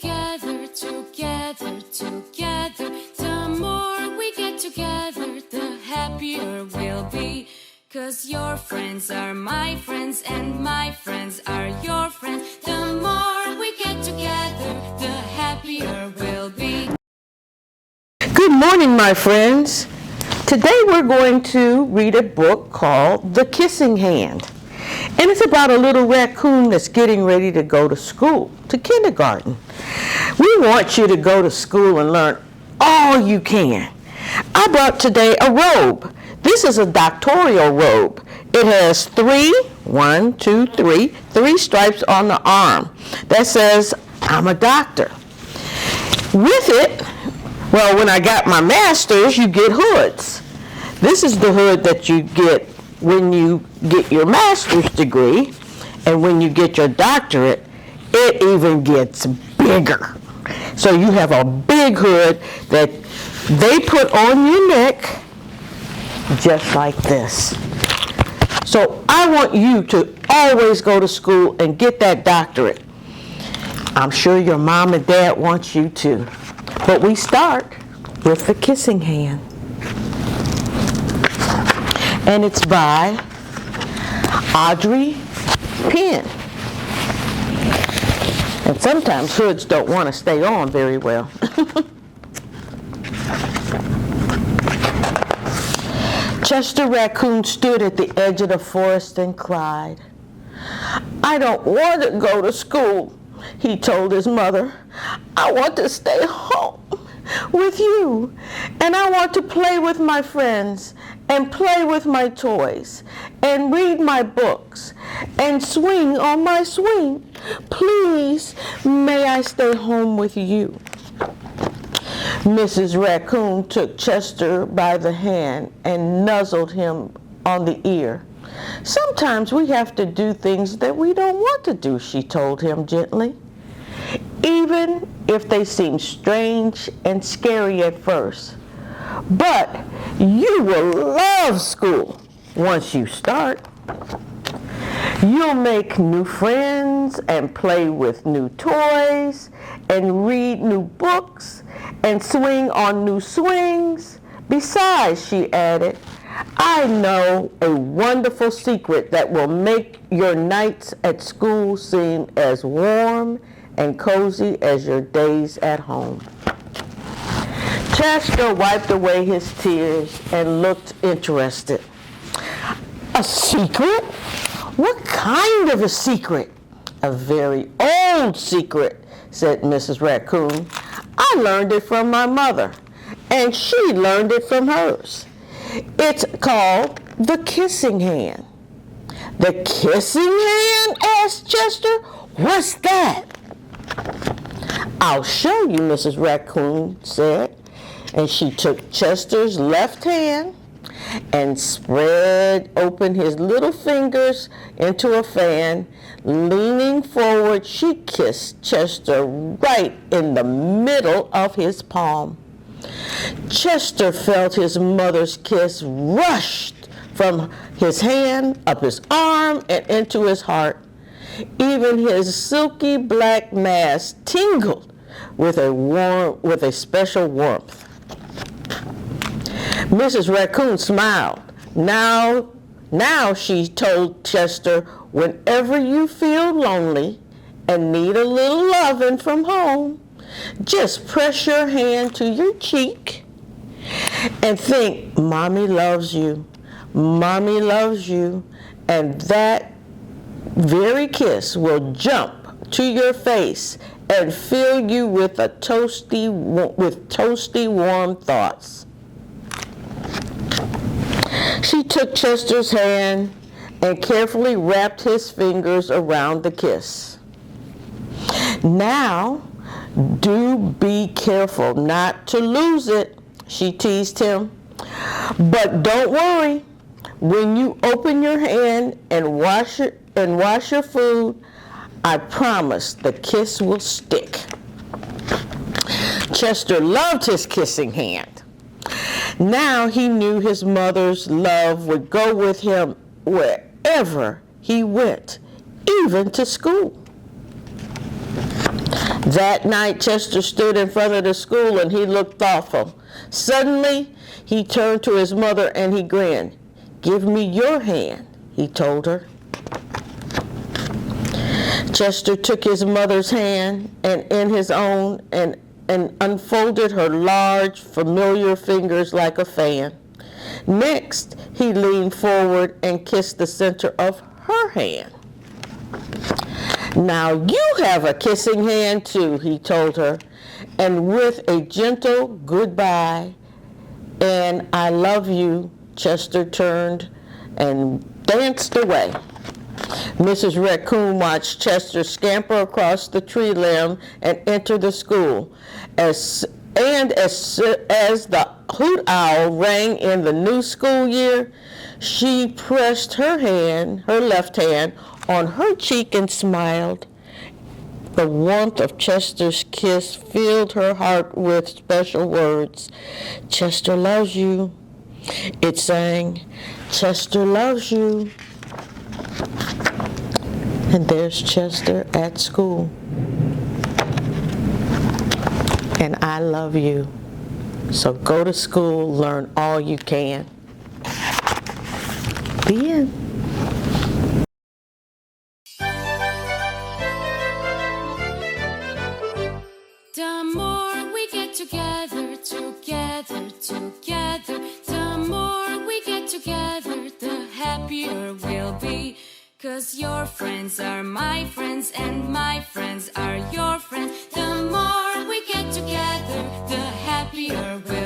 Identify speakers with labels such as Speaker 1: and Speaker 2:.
Speaker 1: together, together, together. The more we get together, the happier we'll be. 'Cause your friends are my friends and my friends are your friends. The more we get together, the happier we'll be.
Speaker 2: Good morning, my friends. Today we're going to read a book called The Kissing Hand. And it's about a little raccoon that's getting ready to go to school, to kindergarten. We want you to go to school and learn all you can. I brought today a robe. This is a doctoral robe. It has three stripes on the arm that says, I'm a doctor. With it, well, when I got my master's, you get hoods. This is the hood that you get when you get your master's degree, and when you get your doctorate, it even gets bigger. So you have a big hood that they put on your neck just like this. So I want you to always go to school and get that doctorate. I'm sure your mom and dad want you to. But we start with The Kissing Hand. And it's by Audrey Penn. And sometimes hoods don't want to stay on very well. Chester Raccoon stood at the edge of the forest and cried. I don't want to go to school, he told his mother. I want to stay home with you, and I want to play with my friends and play with my toys and read my books and swing on my swing. Please, may I stay home with you? Mrs. Raccoon took Chester by the hand and nuzzled him on the ear. Sometimes we have to do things that we don't want to do, she told him gently, even if they seem strange and scary at first. But you will love school once you start. You'll make new friends and play with new toys and read new books and swing on new swings. Besides, she added, I know a wonderful secret that will make your nights at school seem as warm and cozy as your days at home. Chester wiped away his tears and looked interested. A secret? What kind of a secret? A very old secret, said Mrs. Raccoon. I learned it from my mother, and she learned it from hers. It's called The Kissing Hand. The Kissing Hand? Asked Chester. What's that? I'll show you, Mrs. Raccoon said. And she took Chester's left hand and spread open his little fingers into a fan. Leaning forward, she kissed Chester right in the middle of his palm. Chester felt his mother's kiss rushed from his hand, up his arm, and into his heart. Even his silky black mask tingled with a special warmth. Mrs. Raccoon smiled. Now, she told Chester, whenever you feel lonely and need a little loving from home, just press your hand to your cheek and think, Mommy loves you, Mommy loves you, and that very kiss will jump to your face and fill you with toasty warm thoughts. She took Chester's hand and carefully wrapped his fingers around the kiss. Now, do be careful not to lose it, she teased him. But don't worry, when you open your hand and wash your food, I promise the kiss will stick. Chester loved his kissing hand. Now he knew his mother's love would go with him wherever he went, even to school. That night, Chester stood in front of the school and he looked thoughtful. Suddenly, he turned to his mother and he grinned. "Give me your hand," he told her. Chester took his mother's hand and in his own and unfolded her large, familiar fingers like a fan. Next, he leaned forward and kissed the center of her hand. "Now you have a kissing hand too," he told her, and with a gentle goodbye and "I love you," Chester turned and danced away. Mrs. Raccoon watched Chester scamper across the tree limb and enter the school. As the hoot owl rang in the new school year, she pressed her left hand, on her cheek and smiled. The warmth of Chester's kiss filled her heart with special words. "Chester loves you," it sang. "Chester loves you." And there's Chester at school. And I love you. So go to school, learn all you can. The end.
Speaker 1: The more we get together, the more we get together, the happier we'll be. 'Cause your friends are my friends and my friends are your friends. The more we get together, the happier we'll be.